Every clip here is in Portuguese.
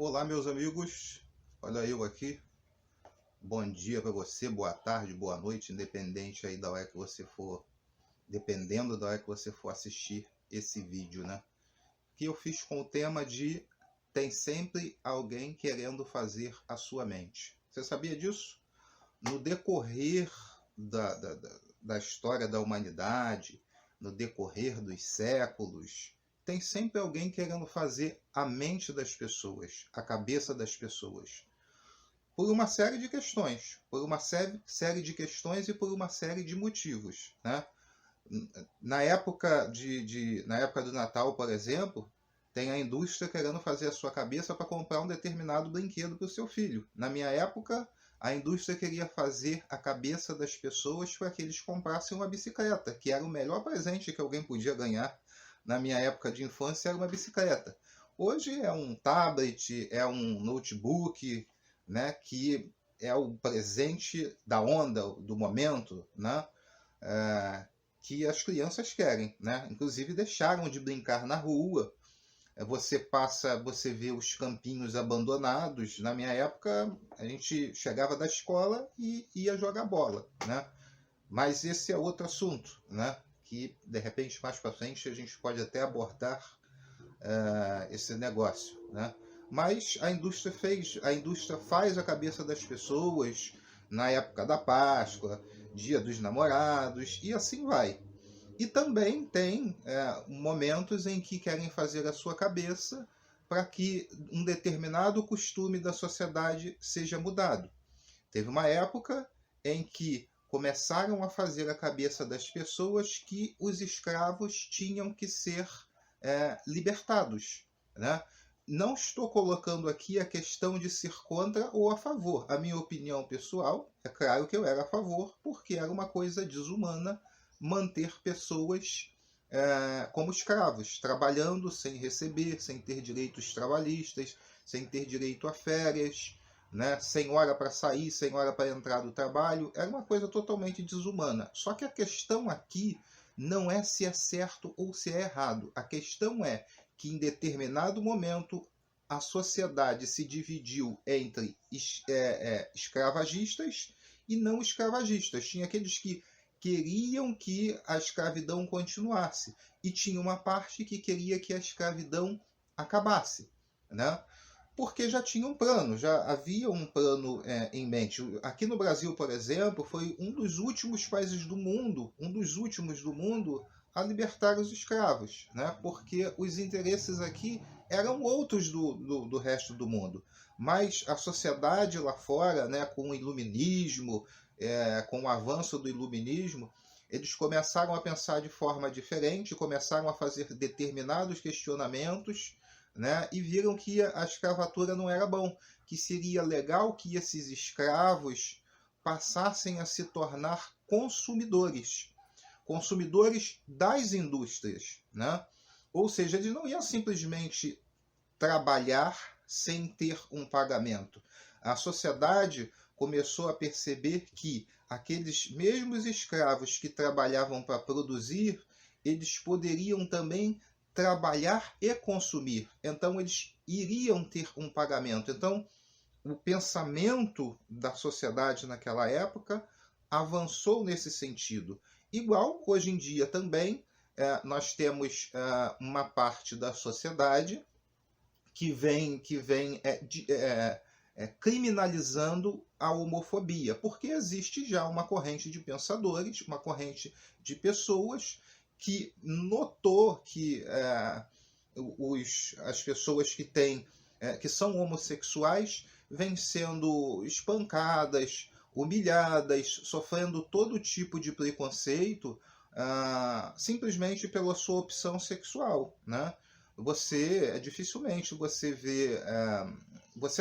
Olá, meus amigos. Olha eu aqui. Bom dia para você, boa tarde, boa noite, independente aí da hora que você for, dependendo da hora que você for assistir esse vídeo, né? Que eu fiz com o tema de tem sempre alguém querendo fazer a sua mente. Você sabia disso? No decorrer da história da humanidade, no decorrer dos séculos, tem sempre alguém querendo fazer a mente das pessoas, a cabeça das pessoas. Por uma série de questões. Por uma série de questões e por uma série de motivos, né? Na época do Natal, por exemplo, tem a indústria querendo fazer a sua cabeça para comprar um determinado brinquedo para o seu filho. Na minha época, a indústria queria fazer a cabeça das pessoas para que eles comprassem uma bicicleta, que era o melhor presente que alguém podia ganhar. Na minha época de infância era uma bicicleta. Hoje é um tablet, é um notebook, né, que é o presente da onda, do momento, né, que as crianças querem, né? Inclusive deixaram de brincar na rua. Você vê os campinhos abandonados. Na minha época, a gente chegava da escola e ia jogar bola, né? Mas esse é outro assunto, né? Que de repente mais para frente a gente pode até abordar esse negócio, né? Mas a indústria faz a cabeça das pessoas na época da Páscoa, Dia dos Namorados e assim vai. E também tem momentos em que querem fazer a sua cabeça para que um determinado costume da sociedade seja mudado. Teve uma época em que começaram a fazer a cabeça das pessoas que os escravos tinham que ser libertados, né? Não estou colocando aqui a questão de ser contra ou a favor. A minha opinião pessoal, é claro que eu era a favor, porque era uma coisa desumana manter pessoas como escravos, trabalhando sem receber, sem ter direitos trabalhistas, sem ter direito a férias, né? Sem hora para sair, sem hora para entrar do trabalho. Era uma coisa totalmente desumana. Só que a questão aqui não é se é certo ou se é errado. A questão é que em determinado momento a sociedade se dividiu entre escravagistas e não escravagistas. Tinha aqueles que queriam que a escravidão continuasse e tinha uma parte que queria que a escravidão acabasse, né? Porque já tinha um plano, já havia um plano em mente. Aqui no Brasil, por exemplo, foi um dos últimos países do mundo, a libertar os escravos, né? Porque os interesses aqui eram outros do resto do mundo. Mas a sociedade lá fora, né, com o iluminismo, com o avanço do iluminismo, eles começaram a pensar de forma diferente, começaram a fazer determinados questionamentos, né, e viram que a escravatura não era bom, que seria legal que esses escravos passassem a se tornar consumidores das indústrias, né? Ou seja, eles não iam simplesmente trabalhar sem ter um pagamento. A sociedade começou a perceber que aqueles mesmos escravos que trabalhavam para produzir, eles poderiam também trabalhar e consumir. Então, eles iriam ter um pagamento. Então, o pensamento da sociedade naquela época avançou nesse sentido. Igual, hoje em dia também, nós temos uma parte da sociedade que vem criminalizando a homofobia, porque existe já uma corrente de pensadores, uma corrente de pessoas que notou que as pessoas que são homossexuais vêm sendo espancadas, humilhadas, sofrendo todo tipo de preconceito simplesmente pela sua opção sexual, né? Dificilmente você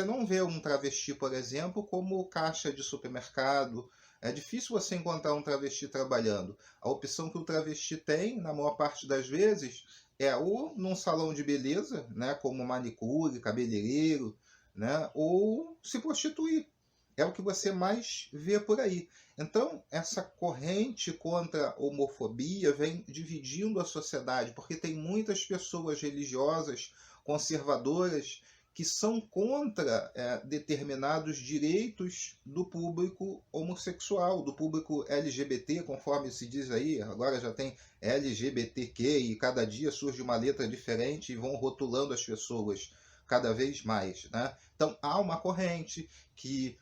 não vê um travesti, por exemplo, como caixa de supermercado. É difícil você encontrar um travesti trabalhando. A opção que o travesti tem, na maior parte das vezes, é ou num salão de beleza, né, como manicure, cabeleireiro, né, ou se prostituir. É o que você mais vê por aí. Então, essa corrente contra a homofobia vem dividindo a sociedade, porque tem muitas pessoas religiosas, conservadoras, que são contra determinados direitos do público homossexual, do público LGBT, conforme se diz aí, agora já tem LGBTQ e cada dia surge uma letra diferente e vão rotulando as pessoas cada vez mais, né? Então há uma corrente que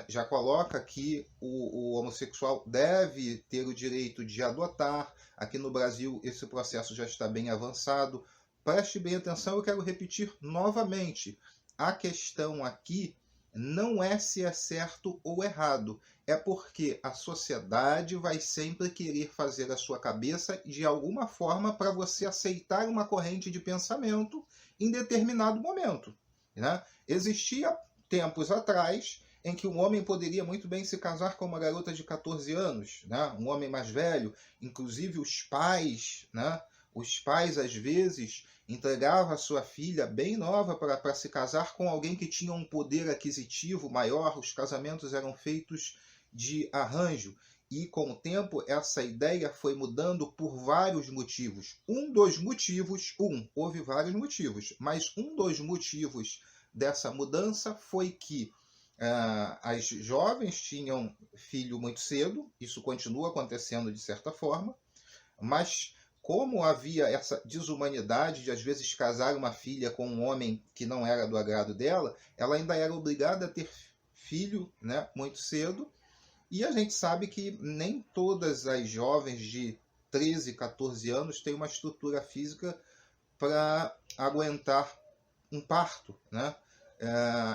já coloca que o homossexual deve ter o direito de adotar. Aqui no Brasil esse processo já está bem avançado. Preste bem atenção, eu quero repetir novamente. A questão aqui não é se é certo ou errado. É porque a sociedade vai sempre querer fazer a sua cabeça de alguma forma para você aceitar uma corrente de pensamento em determinado momento, né? Existia tempos atrás em que um homem poderia muito bem se casar com uma garota de 14 anos, né? Um homem mais velho, inclusive os pais, né? Os pais, às vezes, entregavam a sua filha bem nova para se casar com alguém que tinha um poder aquisitivo maior. Os casamentos eram feitos de arranjo. E, com o tempo, essa ideia foi mudando por vários motivos. Houve vários motivos, mas um dos motivos dessa mudança foi que as jovens tinham filho muito cedo. Isso continua acontecendo de certa forma, mas como havia essa desumanidade de às vezes casar uma filha com um homem que não era do agrado dela, ela ainda era obrigada a ter filho, né, muito cedo. E a gente sabe que nem todas as jovens de 13, 14 anos têm uma estrutura física para aguentar um parto, né?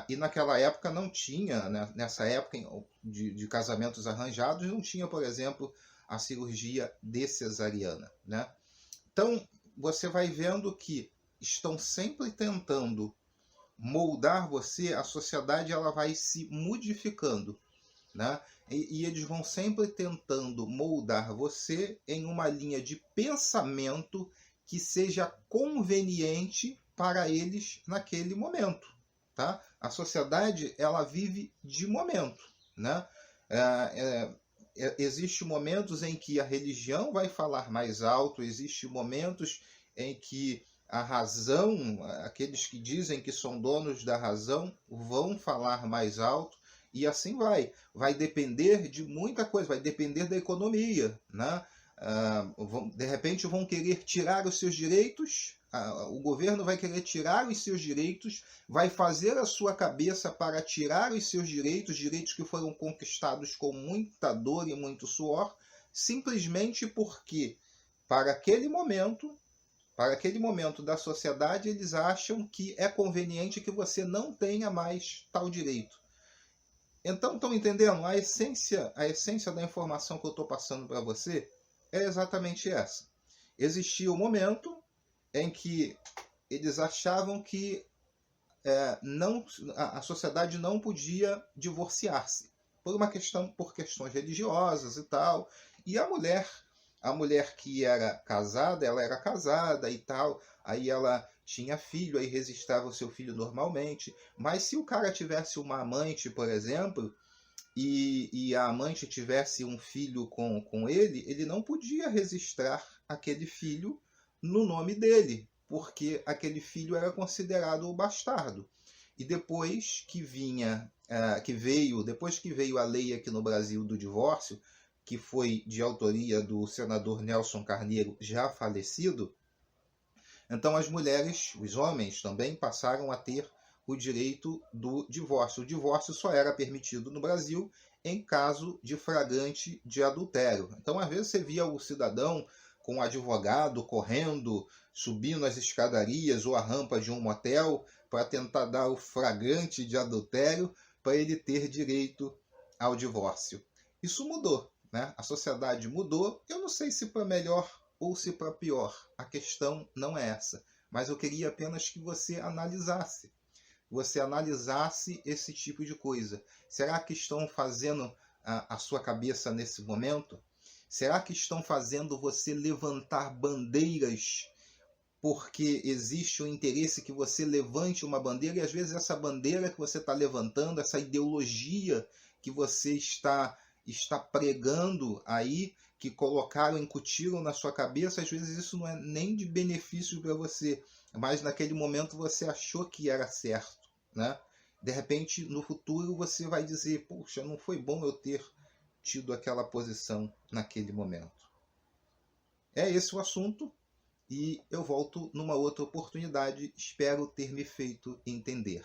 E naquela época não tinha, né, nessa época de casamentos arranjados, não tinha, por exemplo, a cirurgia de cesariana, né? Então, você vai vendo que estão sempre tentando moldar você, a sociedade ela vai se modificando, né? E eles vão sempre tentando moldar você em uma linha de pensamento que seja conveniente para eles naquele momento, tá? A sociedade ela vive de momento, né? Existem momentos em que a religião vai falar mais alto, existem momentos em que a razão, aqueles que dizem que são donos da razão, vão falar mais alto, e assim vai. Vai depender de muita coisa, vai depender da economia, né? De repente vão querer tirar os seus direitos, o governo vai querer tirar os seus direitos, vai fazer a sua cabeça para tirar os seus direitos, direitos que foram conquistados com muita dor e muito suor, simplesmente porque para aquele momento da sociedade, eles acham que é conveniente que você não tenha mais tal direito. Então, estão entendendo? A essência da informação que eu estou passando para você é exatamente essa. Existia um momento em que eles achavam que a sociedade não podia divorciar-se por questões religiosas e tal. E a mulher que era casada, ela era casada e tal, aí ela tinha filho, aí registrava o seu filho normalmente. Mas se o cara tivesse uma amante, por exemplo, e a amante tivesse um filho com ele não podia registrar aquele filho no nome dele, porque aquele filho era considerado o bastardo. E depois que veio a lei aqui no Brasil do divórcio, que foi de autoria do senador Nelson Carneiro, já falecido, então as mulheres, os homens também passaram a ter o direito do divórcio. O divórcio só era permitido no Brasil em caso de flagrante de adultério. Então, às vezes, você via o cidadão com um advogado correndo, subindo as escadarias ou a rampa de um motel para tentar dar o flagrante de adultério para ele ter direito ao divórcio. Isso mudou, né? A sociedade mudou. Eu não sei se para melhor ou se para pior. A questão não é essa. Mas eu queria apenas que você analisasse esse tipo de coisa. Será que estão fazendo a sua cabeça nesse momento? Será que estão fazendo você levantar bandeiras porque existe um interesse que você levante uma bandeira, e às vezes essa bandeira que você está levantando, essa ideologia que você está pregando aí, que colocaram, incutiram na sua cabeça, às vezes isso não é nem de benefício para você, mas naquele momento você achou que era certo. né? De repente, no futuro, você vai dizer, puxa, não foi bom eu ter tido aquela posição naquele momento. É esse o assunto, e eu volto numa outra oportunidade. Espero ter me feito entender.